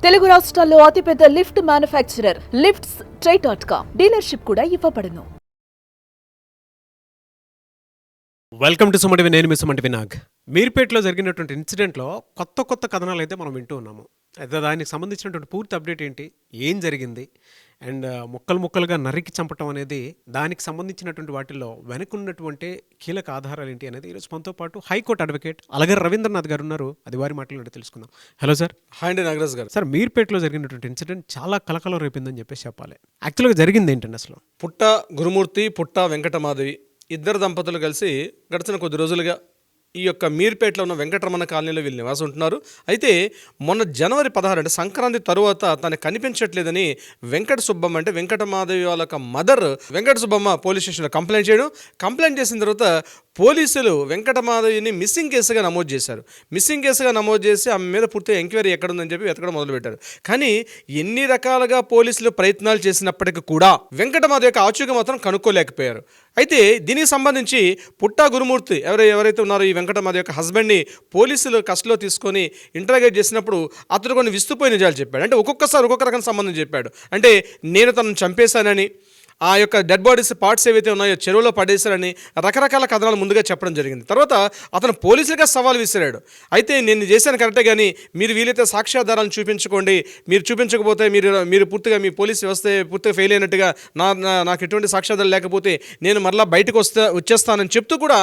తెలుగు రాష్ట్రాల్లో అతిపెద్ద lift manufacturer lifts ట్రై.com dealership కూడా ఇవ్వబడును. Welcome to Suman TV. నేను మీ సుమన్ టీవీ నాగ్. మీర్పేటలో జరిగినటువంటి ఇన్సిడెంట్లో కొత్త కథనాలు అయితే మనం వింటూ ఉన్నాము. అయితే దానికి సంబంధించినటువంటి పూర్తి అప్డేట్ ఏంటి, ఏం జరిగింది, అండ్ ముక్కలుగా నరికి చంపటం అనేది, దానికి సంబంధించినటువంటి వాటిల్లో వెనుకున్నటువంటి కీలక ఆధారాలు ఏంటి అనేది ఈరోజు మనతో పాటు హైకోర్టు అడ్వకేట్ అలగర్ రవీంద్రనాథ్ గారు ఉన్నారు. అది వారి మాటలు తెలుసుకుందాం. Hello sir. హాయ్ అండి నాగరాజ్ గారు. సార్, మీర్పేటలో జరిగినటువంటి ఇన్సిడెంట్ చాలా కలకలం రేపిందని చెప్పేసి చెప్పాలి. యాక్చువల్గా జరిగింది ఏంటండి అసలు? పుట్ట గురుమూర్తి, పుట్ట వెంకటమాధవి ఇద్దరు దంపతులు కలిసి గడిచిన కొద్ది రోజులుగా ఈ యొక్క మీర్పేటలో ఉన్న వెంకటరమణ కాలనీలో వీళ్ళు నివాసం ఉంటున్నారు. అయితే మొన్న జనవరి 16 అంటే సంక్రాంతి తరువాత తనకు కనిపించట్లేదని వెంకట సుబ్బమ్మ అంటే వెంకటమాధవి వాళ్ళ యొక్క మదర్ వెంకట సుబ్బమ్మ పోలీస్ స్టేషన్లో కంప్లైంట్ చేసిన తర్వాత పోలీసులు వెంకటమాధవిని మిస్సింగ్ కేసుగా నమోదు చేశారు. మిస్సింగ్ కేసుగా నమోదు చేసి ఆమె మీద పూర్తిగా ఎంక్వైరీ ఎక్కడుందని చెప్పి వెతకడం మొదలుపెట్టారు. కానీ ఎన్ని రకాలుగా పోలీసులు ప్రయత్నాలు చేసినప్పటికీ కూడా వెంకటమాధవి యొక్క ఆచూకీ మాత్రం కనుక్కోలేకపోయారు. అయితే దీనికి సంబంధించి పుట్టా గురుమూర్తి ఎవరైతే ఉన్నారో ఈ వెంకటమాధవి యొక్క హస్బెండ్ని పోలీసులు కస్టడీలో తీసుకొని ఇంటరాగేట్ చేసినప్పుడు అతడు కొన్ని విస్తుపోయిన నిజాలు చెప్పాడు. అంటే ఒక్కొక్కసారి ఒక్కొక్క రకం సంబంధం చెప్పాడు. అంటే నేను తనను చంపేశానని, ఆ యొక్క డెడ్ బాడీస్ పార్ట్స్ ఏవైతే ఉన్నాయో చెరువులో పడేశారని రకరకాల కథనాలు ముందుగా చెప్పడం జరిగింది. తర్వాత అతను పోలీసులుగా సవాల్ విసిరాడు. అయితే నేను చేశాను కరెక్టే, కానీ మీరు వీలైతే సాక్ష్యాధారాలను చూపించుకోండి, మీరు చూపించకపోతే మీరు పూర్తిగా మీ పోలీస్ వ్యవస్థ పూర్తిగా ఫెయిల్ అయినట్టుగా, నాకు ఎటువంటి సాక్ష్యాధారాలు లేకపోతే నేను మరలా బయటకు వచ్చేస్తానని చెప్తూ కూడా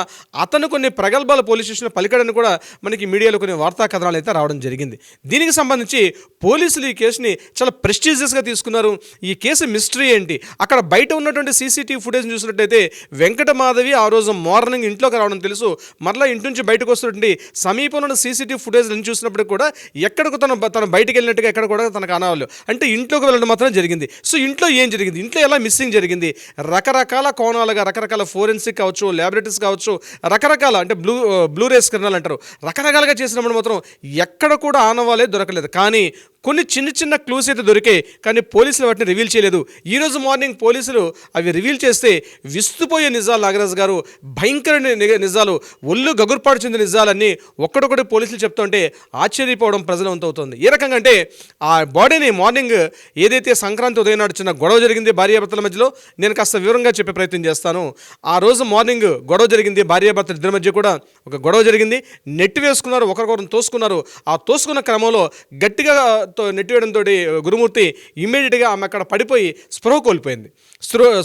అతను కొన్ని ప్రగల్భాలు పోలీస్ స్టేషన్లో పలికాడని కూడా మనకి మీడియాలో కొన్ని వార్తా కథనాలు అయితే రావడం జరిగింది. దీనికి సంబంధించి పోలీసులు ఈ కేసుని చాలా ప్రెస్టీజియస్గా తీసుకున్నారు. ఈ కేసు మిస్టరీ ఏంటి, అక్కడ బయట ఉన్నటువంటి సీసీటీవీ ఫుటేజ్ చూసినట్టయితే వెంకటమాధవి ఆ రోజు మార్నింగ్ ఇంట్లోకి రావడం తెలుసు. మరలా ఇంటి నుంచి బయటకు వస్తున్నటువంటి సమీపంలో ఉన్న సీసీటీవీ ఫుటేజ్ చూసినప్పుడు కూడా ఎక్కడికి తను బయటకు వెళ్ళినట్టుగా ఎక్కడ కూడా తనకు అనవాలి. అంటే ఇంట్లోకి వెళ్ళడం మాత్రం జరిగింది. సో ఇంట్లో ఏం జరిగింది, ఇంట్లో ఎలా మిస్సింగ్ జరిగింది, రకరకాల కోణాలుగా రకరకాల ఫోరెన్సిక్ కావచ్చు, ల్యాబొరేటరీస్ కావచ్చు, రకరకాల అంటే బ్లూ రేస్ కిరణాలు అంటారు, రకరకాలుగా చేసినప్పుడు మాత్రం ఎక్కడ కూడా ఆనవాలే దొరకలేదు. కానీ కొన్ని చిన్న క్లూస్ అయితే దొరికాయి, కానీ పోలీసులు వాటిని రివీల్ చేయలేదు. ఈరోజు మార్నింగ్ పోలీసులు అవి రివీల్ చేస్తే విస్తుపోయే నిజాలు, నాగరాజు గారు, భయంకర నిజాలు, ఒళ్ళు గగుర్పాటు చెందిన నిజాలన్నీ ఒక్కడొక్కటి పోలీసులు చెప్తుంటే ఆశ్చర్యపోవడం ప్రజలు అవుతుంది. ఏ రకంగా అంటే ఆ బాడీని మార్నింగ్ ఏదైతే సంక్రాంతి ఉదయం నాడు చిన్న గొడవ జరిగింది భార్యాభర్తల మధ్యలో, నేను కాస్త వివరంగా చెప్పే ప్రయత్నం చేస్తాను. ఆ రోజు మార్నింగ్ గొడవ జరిగింది, భార్యాభర్తల ఇద్దరి మధ్య కూడా ఒక గొడవ జరిగింది. నెట్టి వేసుకున్నారు, ఒకరికొకరు తోసుకున్నారు. ఆ తోసుకున్న క్రమంలో గట్టిగా నెట్టివేయడంతో గురుమూర్తి ఇమ్మీడియట్గా ఆమె అక్కడ పడిపోయి స్పృహ కోల్పోయింది.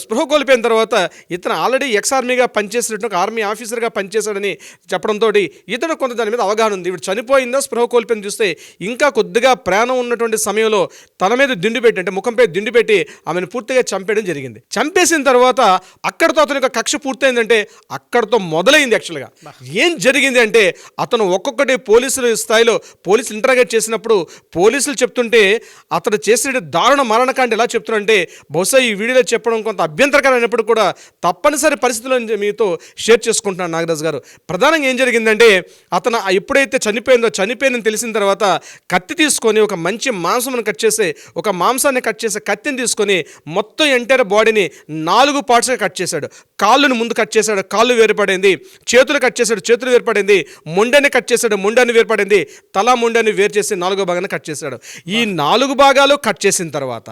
స్పృహ కోల్పోయిన తర్వాత ఇతను ఆల్రెడీ ఎక్స్ ఆర్మీగా పనిచేసినట్టు, ఒక ఆర్మీ ఆఫీసర్గా పనిచేశాడని చెప్పడంతో ఇతను కొంత దాని మీద అవగాహన ఉంది. ఇప్పుడు చనిపోయిందో స్పృహ కోల్పోయింది చూస్తే ఇంకా కొద్దిగా ప్రాణం ఉన్నటువంటి సమయంలో తన మీద దిండు పెట్టి, అంటే ముఖంపై దిండు పెట్టి ఆమెను పూర్తిగా చంపేయడం జరిగింది. చంపేసిన తర్వాత అక్కడితో అతని యొక్క కక్ష పూర్తయిందంటే అక్కడితో మొదలైంది. యాక్చువల్గా ఏం జరిగింది అంటే అతను ఒక్కొక్కటి పోలీసుల స్థాయిలో పోలీసులు ఇంటరాగేట్ చేసినప్పుడు పోలీసులు చెప్తుంటే అతడు చేసిన దారుణ మరణకాండ ఎలా చెప్తున్నారంటే, బహుశా ఈ వీడియోలో చెప్పడం కొంత అభ్యంతరకరమైనప్పుడు కూడా తప్పనిసరి పరిస్థితులను మీతో షేర్ చేసుకుంటున్నాను నాగరాజు గారు. ప్రధానంగా ఏం జరిగిందంటే అతను ఎప్పుడైతే చనిపోయిందని తెలిసిన తర్వాత కత్తి తీసుకొని ఒక మంచి మాంసాన్ని కట్ చేసే కత్తిని తీసుకొని మొత్తం ఎంటైర్ బాడీని 4 పార్ట్స్గా కట్ చేశాడు. కాళ్ళను ముందు కట్ చేశాడు, కాళ్ళు వేరుపడింది. చేతులు కట్ చేశాడు, చేతులు వేరుపడింది. మొండాన్ని కట్ చేశాడు, మొండాన్ని వేరుపడింది. తల మొండాన్ని వేరు చేసి 4వ భాగాన్ని కట్ చేశాడు. ఈ 4 భాగాలు కట్ చేసిన తర్వాత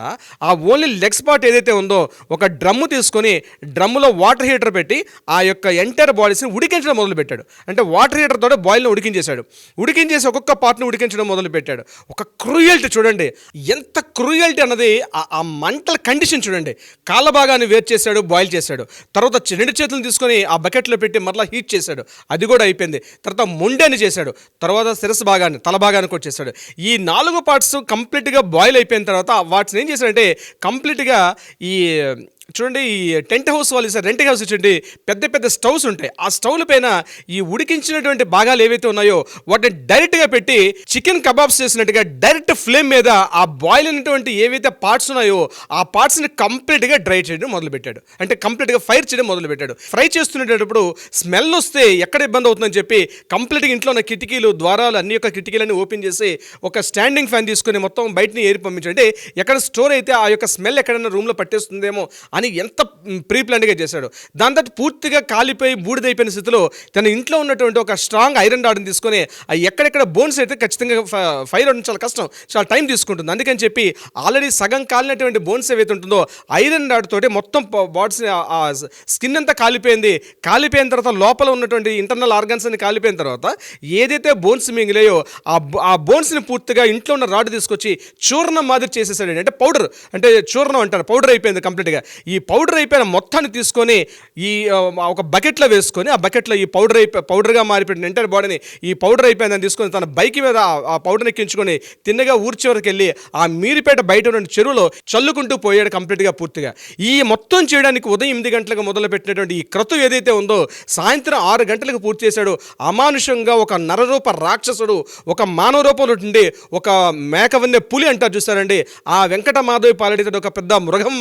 ఆ ఓన్లీ లెగ్స్ పార్ట్ ఏదైతే ఉందో ఒక డ్రమ్ము తీసుకొని డ్రమ్ములో వాటర్ హీటర్ పెట్టి ఆ యొక్క ఎంటైర్ బాడీస్ని ఉడికించడం మొదలుపెట్టాడు. అంటే వాటర్ హీటర్ తోటి బాయిల్ని ఉడికించేసి ఒక్కొక్క పార్ట్ని ఉడికించడం మొదలుపెట్టాడు. ఒక క్రూయల్టీ చూడండి, ఎంత క్రూయల్టీ అన్నది ఆ మంటల కండిషన్ చూడండి. కాళ్ళ భాగాన్ని వేరు చేశాడు, బాయిల్ చేశాడు. తర్వాత 2 చేతులను తీసుకొని ఆ బకెట్లో పెట్టి మరలా హీట్ చేశాడు, అది కూడా అయిపోయింది. తర్వాత మొండాన్ని చేశాడు, తర్వాత శిరస్సు భాగాన్ని, తల భాగాన్ని కూడా చేశాడు. ఈ 4 పార్ట్స్ కంప్లీట్గా బాయిల్ అయిపోయిన తర్వాత వాటిని ఏం చేశాడంటే కంప్లీట్గా ఈ చూడండి, ఈ టెంట్ హౌస్ వాళ్ళు ఇస్తారు, రెంట్ హౌస్ ఇచ్చండి, పెద్ద స్టవ్స్ ఉంటాయి. ఆ స్టవ్ల పైన ఈ ఉడికించినటువంటి భాగాలు ఏవైతే ఉన్నాయో వాటిని డైరెక్ట్గా పెట్టి చికెన్ కబాబ్స్ చేసినట్టుగా డైరెక్ట్ ఫ్లేమ్ మీద ఆ బాయిల్ అయినటువంటి ఏవైతే పార్ట్స్ ఉన్నాయో ఆ పార్ట్స్ని కంప్లీట్గా డ్రై చేయడం మొదలుపెట్టాడు. అంటే కంప్లీట్గా ఫైర్ చేయడం మొదలుపెట్టాడు. ఫ్రై చేస్తున్నప్పుడు స్మెల్ వస్తే ఎక్కడ ఇబ్బంది అవుతుందని చెప్పి కంప్లీట్గా ఇంట్లో ఉన్న కిటికీలు, ద్వారాలు అన్ని యొక్క కిటికీలన్నీ ఓపెన్ చేసి ఒక స్టాండింగ్ ఫ్యాన్ తీసుకొని మొత్తం బయటని ఏరి పంపించాడు. అంటే ఎక్కడ స్టోర్ అయితే ఆ యొక్క స్మెల్ ఎక్కడైనా రూమ్లో పట్టేస్తుందేమో అని ఎంత ప్రీ ప్లాన్డ్గా చేశాడు. దాని తర్వాత పూర్తిగా కాలిపోయి బూడిదైపోయిన స్థితిలో తన ఇంట్లో ఉన్నటువంటి ఒక స్ట్రాంగ్ ఐరన్ రాడ్ని తీసుకొని ఎక్కడెక్కడ బోన్స్ అయితే ఖచ్చితంగా ఫైర్ అవడం చాలా కష్టం, చాలా టైం తీసుకుంటుంది. అందుకని చెప్పి ఆల్రెడీ సగం కాలినటువంటి బోన్స్ ఏవైతే ఉంటుందో ఐరన్ రాడ్ తోటి మొత్తం బాడీస్ ఆ స్కిన్ అంతా కాలిపోయింది. కాలిపోయిన తర్వాత లోపల ఉన్నటువంటి ఇంటర్నల్ ఆర్గన్స్ అని కాలిపోయిన తర్వాత ఏదైతే బోన్స్ మిగిలాయో ఆ బోన్స్ని పూర్తిగా ఇంట్లో ఉన్న రాడ్ తీసుకొచ్చి చూర్ణం మాదిరి చేసేసాడు. అంటే పౌడర్, అంటే చూర్ణం అంటారు, పౌడర్ అయిపోయింది కంప్లీట్గా. ఈ పౌడర్ అయిపోయిన మొత్తాన్ని తీసుకొని ఈ ఒక బకెట్లో వేసుకొని ఆ బకెట్లో ఈ పౌడర్గా మారిపోయిన ఎంటైర్ బాడీని ఈ పౌడర్ అయిపోయిందని తీసుకొని తన బైక్ మీద ఆ పౌడర్ని ఎక్కించుకొని తిన్నగా ఊరి చివరికి వెళ్ళి ఆ మీరిపేట బయట ఉన్న చెరువులో చల్లుకుంటూ పోయాడు కంప్లీట్గా పూర్తిగా. ఈ మొత్తం చేయడానికి ఉదయం 8 గంటలకు మొదలుపెట్టినటువంటి ఈ క్రతు ఏదైతే ఉందో సాయంత్రం 6 గంటలకు పూర్తి చేశాడు. అమానుషంగా ఒక నరరూప రాక్షసుడు ఒక మానవ రూపంలో ఉండి ఒక మేకవన్నే పులి అంటారు చూస్తారండి, ఆ వెంకట మాధవి పాలడితో ఒక పెద్ద మృగం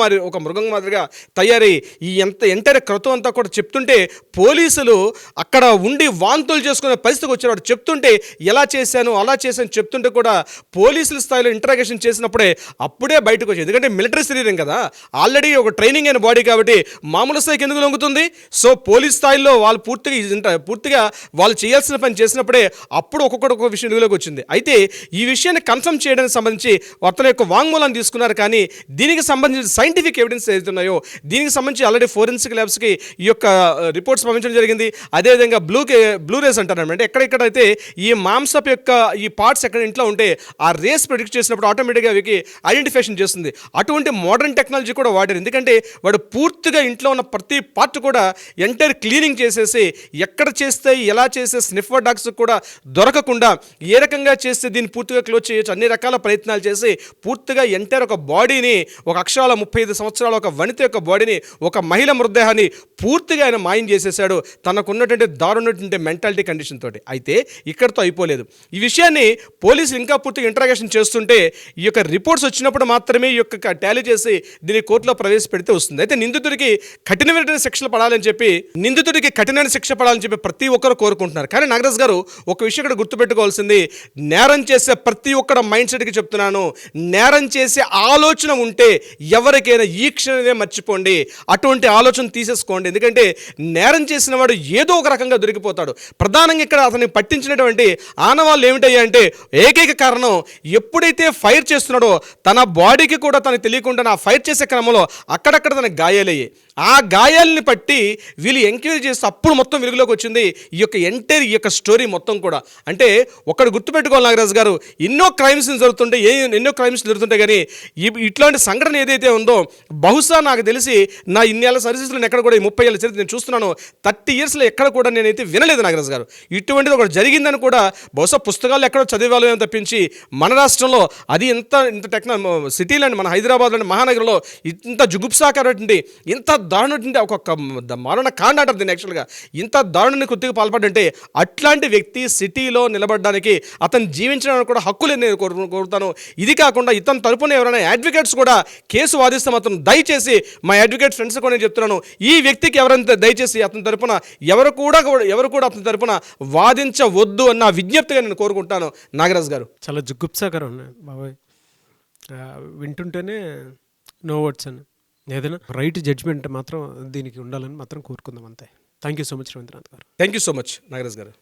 మాదిరిగా తయారై ఈ ఎంటైర్ క్రతు అంతా కూడా చెప్తుంటే పోలీసులు అక్కడ ఉండి వాంతులు చేసుకునే పరిస్థితికి వచ్చారు. వాడు చెప్తుంటే ఎలా చేశాను అలా చేశాను చెప్తుంటే కూడా పోలీసుల స్థాయిలో ఇంటరాగేషన్ చేసినప్పుడే అప్పుడే బయటకు వచ్చేది. ఎందుకంటే మిలిటరీ శరీరం కదా, ఆల్రెడీ ఒక ట్రైనింగ్ అయిన బాడీ కాబట్టి మామూలు స్థాయికి ఎందుకు లొంగుతుంది. సో పోలీస్ స్థాయిలో వాళ్ళు పూర్తిగా వాళ్ళు చేయాల్సిన పని చేసినప్పుడే అప్పుడు ఒక్కొక్క విషయం వెలుగులోకి వచ్చింది. అయితే ఈ విషయాన్ని కన్ఫర్మ్ చేయడానికి సంబంధించి అతని యొక్క వాంగ్మూలాన్ని తీసుకున్నారు. కానీ దీనికి సంబంధించిన సైంటిఫిక్ ఎవిడెన్స్ ఏదైతున్నాయో దీనికి సంబంధించి ఆల్రెడీ ఫోరెన్సిక్ ల్యాబ్స్కి ఈ యొక్క రిపోర్ట్స్ పంపించడం జరిగింది. అదేవిధంగా బ్లూ రేస్ అంటారు, అంటే ఎక్కడెక్కడైతే ఈ మాంసపు యొక్క ఈ పార్ట్స్ ఎక్కడ ఇంట్లో ఉంటే ఆ రేస్ ప్రొడిక్ట్ చేసినప్పుడు ఆటోమేటిక్గా అవికి ఐడెంటిఫికేషన్ చేస్తుంది. అటువంటి మోడర్న్ టెక్నాలజీ కూడా వాడారు. ఎందుకంటే వాడు పూర్తిగా ఇంట్లో ఉన్న ప్రతి పార్ట్ కూడా ఎంటైర్ క్లీనింగ్ చేసేసి ఎక్కడ చేస్తే ఎలా చేసే స్నిఫర్ డాగ్స్ కూడా దొరకకుండా ఏ రకంగా చేస్తే దీన్ని పూర్తిగా క్లోజ్ చేయొచ్చు అన్ని రకాల ప్రయత్నాలు చేసి పూర్తిగా ఎంటైర్ ఒక బాడీని ఒక అక్షరాల 35 సంవత్సరాల ఒక వనిత యొక్క బాడీని ఒక మహిళ మృతదేహాన్ని పూర్తిగా ఆయన మాయం చేసేసాడు తనకున్నటువంటి దారుణటువంటి మెంటాలిటీ కండిషన్ తోటి. అయితే ఇక్కడితో అయిపోలేదు. ఈ విషయాన్ని పోలీసులు ఇంకా పూర్తిగా ఇంటరాగేషన్ చేస్తుంటే ఈ యొక్క రిపోర్ట్స్ వచ్చినప్పుడు మాత్రమే ఈ యొక్క టాలీ చేసి దీన్ని కోర్టులో ప్రవేశపెడితే వస్తుంది. అయితే నిందితుడికి కఠినమైన శిక్షలు పడాలని చెప్పి ప్రతి ఒక్కరు కోరుకుంటున్నారు. కానీ నాగరాజ్ గారు ఒక విషయం ఇక్కడ గుర్తుపెట్టుకోవాల్సింది, నేరం చేసే ప్రతి ఒక్కరు మైండ్ సెట్కి చెప్తున్నాను, నేరం చేసే ఆలోచన ఉంటే ఎవరికైనా ఈ క్షణమే మర్చిపోండి, అటువంటి ఆలోచన తీసేసుకోండి. ఎందుకంటే నేరం చేసిన వాడు ఏదో ఒక రకంగా దొరికిపోతాడు. ప్రధానంగా ఇక్కడ అతన్ని పట్టించినటువంటి ఆనవాళ్ళు ఏమిటయ్యా అంటే ఏకైక కారణం, ఎప్పుడైతే ఫైర్ చేస్తున్నాడో తన బాడీకి కూడా తనకు తెలియకుండా ఆ ఫైర్ చేసే క్రమంలో అక్కడక్కడ తనకు గాయాలయ్యాయి. ఆ గాయాలని పట్టి వీళ్ళు ఎంక్వైరీ చేస్తే అప్పుడు మొత్తం వెలుగులోకి వచ్చింది ఈ యొక్క స్టోరీ మొత్తం కూడా. అంటే ఒకటి గుర్తుపెట్టుకోవాలి నాగరాజు గారు, ఎన్నో క్రైమ్స్ జరుగుతుంటాయి కానీ ఇట్లాంటి సంఘటన ఏదైతే ఉందో బహుశా నాకు తెలిసి నా ఇన్నేళ్ళ సర్వీసెస్లో ఎక్కడ కూడా ఈ 30 ఏళ్ళ చరిత్ర నేను చూస్తున్నాను, 30 ఇయర్స్లో ఎక్కడ కూడా నేనైతే వినలేదు నాగరాజు గారు. ఇటువంటిది ఒకటి జరిగిందని కూడా బహుశా పుస్తకాలు ఎక్కడో చదివాలో తప్పించి మన రాష్ట్రంలో అది ఇంత సిటీలో మన హైదరాబాద్లోని మహానగరంలో ఇంత జుగుప్సాకరటువంటి ఇంత దారుణటువంటి ఒక మరణ కాండ అంటారు దీన్ని. యాక్చువల్గా ఇంత దారుణాన్ని కృతికి పాల్పడంటే అట్లాంటి వ్యక్తి సిటీలో నిలబడడానికి అతను జీవించడానికి కూడా హక్కు లేని నేను కోరుతాను. ఇది కాకుండా ఇతని తరపున ఎవరైనా అడ్వకేట్స్ కూడా కేసు వాదిస్తాం, అతను దయచేసి మా అడ్వకేట్ ఫ్రెండ్స్ కూడా నేను చెప్తున్నాను, ఈ వ్యక్తికి ఎవరైనా దయచేసి అతని తరపున ఎవరు కూడా అతని తరపున వాదించవద్దు అన్న విజ్ఞప్తిగా నేను కోరుకుంటాను. నాగరాజ్ గారు చాలా జుగుప్సాకరం బాబాయ్, వింటుంటేనే నో వర్డ్స్ అని. ఏదైనా రైట్ జడ్జ్మెంట్ మాత్రం దీనికి ఉండాలని మాత్రం కోరుకుందాం అంతే. Thank you so much Rabindranath garu. Thank you so much Nagaraj గారు.